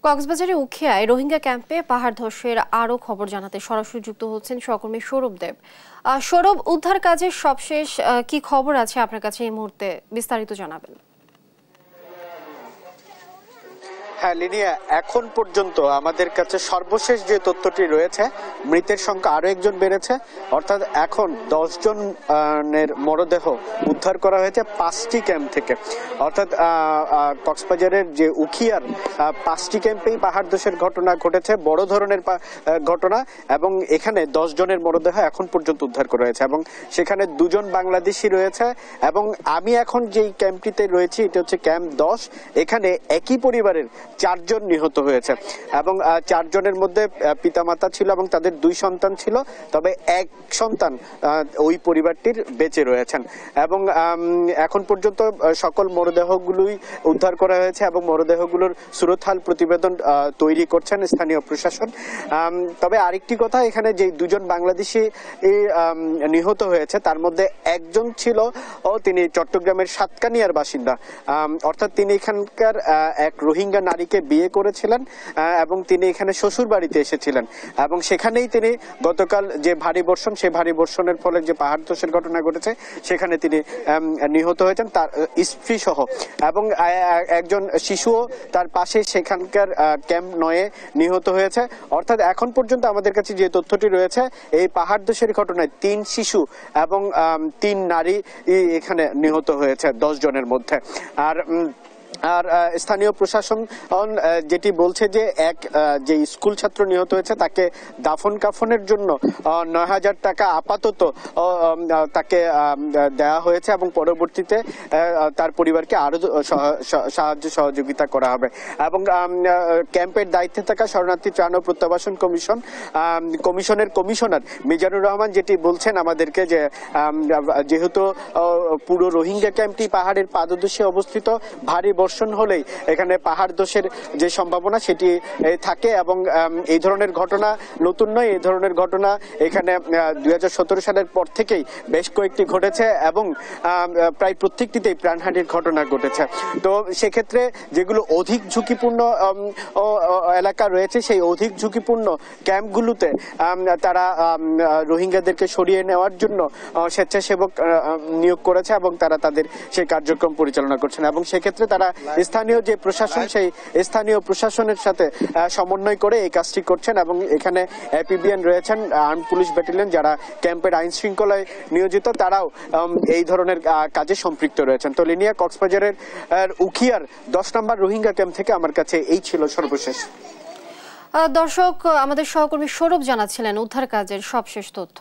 কক্সবাজারে উখিয়ায় রোহিঙ্গা ক্যাম্পে পাহাড় ধসের আরও খবর জানাতে সরাসরি যুক্ত হচ্ছেন সহকর্মী সৌরভ দেব। সৌরভ, উদ্ধার কাজের সবশেষ কি খবর আছে আপনার কাছে এই মুহূর্তে, বিস্তারিত জানাবেন। হ্যাঁ লিনিয়া, এখন পর্যন্ত আমাদের কাছে সর্বশেষ যে তথ্যটি রয়েছে, মৃতের সংখ্যা আরো একজন বেড়েছে। অর্থাৎ এখন 10 জনের মরদেহ উদ্ধার করা হয়েছে 5টি ক্যাম্প থেকে। অর্থাৎ কক্সবাজারের যে উখিয়ার 5টি ক্যাম্পেই পাহাড় ধসের ঘটনা ঘটেছে, বড় ধরনের ঘটনা, এবং এখানে 10 জনের মরদেহ এখন পর্যন্ত উদ্ধার করা হয়েছে এবং সেখানে 2 জন বাংলাদেশি রয়েছে। এবং আমি এখন যেই ক্যাম্পটিতে রয়েছি এটা হচ্ছে ক্যাম্প 10। এখানে একই পরিবারের 4 জন নিহত হয়েছে এবং 4 জনের মধ্যে পিতামাতা ছিল এবং তাদের 2 সন্তান ছিল, তবে এক সন্তান ওই পরিবারটির বেঁচে রয়েছেন। এবং এখন পর্যন্ত সকল মরদেহগুলোই উদ্ধার করা হয়েছে এবং মরদেহগুলোর সুরতহাল প্রতিবেদন তৈরি করছেন স্থানীয় প্রশাসন। তবে আরেকটি কথা, এখানে যে 2 জন বাংলাদেশি নিহত হয়েছে তার মধ্যে একজন ছিল তিনি চট্টগ্রামের সাতকানিয়ার বাসিন্দা। অর্থাৎ তিনি এখানকার এক রোহিঙ্গা নারীকে বিয়ে করেছিলেন এবং তিনি এখানে শ্বশুর বাড়িতে এসেছিলেন এবং সেখানেই তিনি গতকাল যে ভারী বর্ষণ, সেই ভারী বর্ষণের ফলে যে পাহাড় ধসের ঘটনা ঘটেছে সেখানে তিনি নিহত হয়েছেন, তার স্ত্রী সহ। এবং একজন শিশুও তার পাশে সেখানকার ক্যাম্প 9-এ নিহত হয়েছে। অর্থাৎ এখন পর্যন্ত আমাদের কাছে যে তথ্যটি রয়েছে, এই পাহাড় ধসের ঘটনায় 3 শিশু এবং 3 নারী এখানে নিহত হয়েছে 10 জনের মধ্যে। আর স্থানীয় প্রশাসন যেটি বলছে যে যে স্কুল ছাত্র নিহত হয়েছে তাকে দাফন কাফনের জন্য 9,000 টাকা আপাতত তাকে দেওয়া হয়েছে এবং পরবর্তীতে তার পরিবারকে আরো সাহায্য সহযোগিতা করা হবে। এবং ক্যাম্পের দায়িত্বে থাকা শরণার্থী ত্রাণ ও প্রত্যাবাসন কমিশনের কমিশনার মিজানুর রহমান যেটি বলছেন আমাদেরকে, যে যেহেতু পুরো রোহিঙ্গা ক্যাম্পটি পাহাড়ের পাদদেশে অবস্থিত, ভারী বর্ষণ হলেই এখানে পাহাড় ধসের যে সম্ভাবনা সেটি থাকে এবং এই ধরনের ঘটনা নতুন নয়। এই ধরনের ঘটনা এখানে 2017 সালের পর থেকেই বেশ কয়েকটি ঘটেছে এবং প্রায় প্রত্যেকটিতেই প্রাণহানির ঘটনা ঘটেছে। তো সেক্ষেত্রে যেগুলো অধিক ঝুঁকিপূর্ণ এলাকা রয়েছে, সেই অধিক ঝুঁকিপূর্ণ ক্যাম্পগুলোতে তারা রোহিঙ্গাদেরকে সরিয়ে নেওয়ার জন্য স্বেচ্ছাসেবক নিয়োগ করেছে এবং তারা তাদের সেই কার্যক্রম পরিচালনা করছেন। এবং সেক্ষেত্রে তারা স্থানীয় যে প্রশাসন, সেই স্থানীয় প্রশাসনের সাথে সমন্বয় করে এই কাজটি করছেন। এবং এখানে এপিবিএন রয়েছেন, আর্ম পুলিশ ব্যাটালিয়ন, যারা ক্যাম্পের আইন শৃঙ্খলায় নিয়োজিত, তারাও এই ধরনের কাজে সম্পৃক্ত রয়েছেন। তো লিনিয়া, কক্সবাজারের উখিয়ার 10 নম্বর রোহিঙ্গা ক্যাম্প থেকে আমার কাছে এই ছিল সর্বশেষ। দর্শক, আমাদের সহকর্মী সৌরভ জানাচ্ছিলেন উদ্ধার কাজের সবশেষ তথ্য।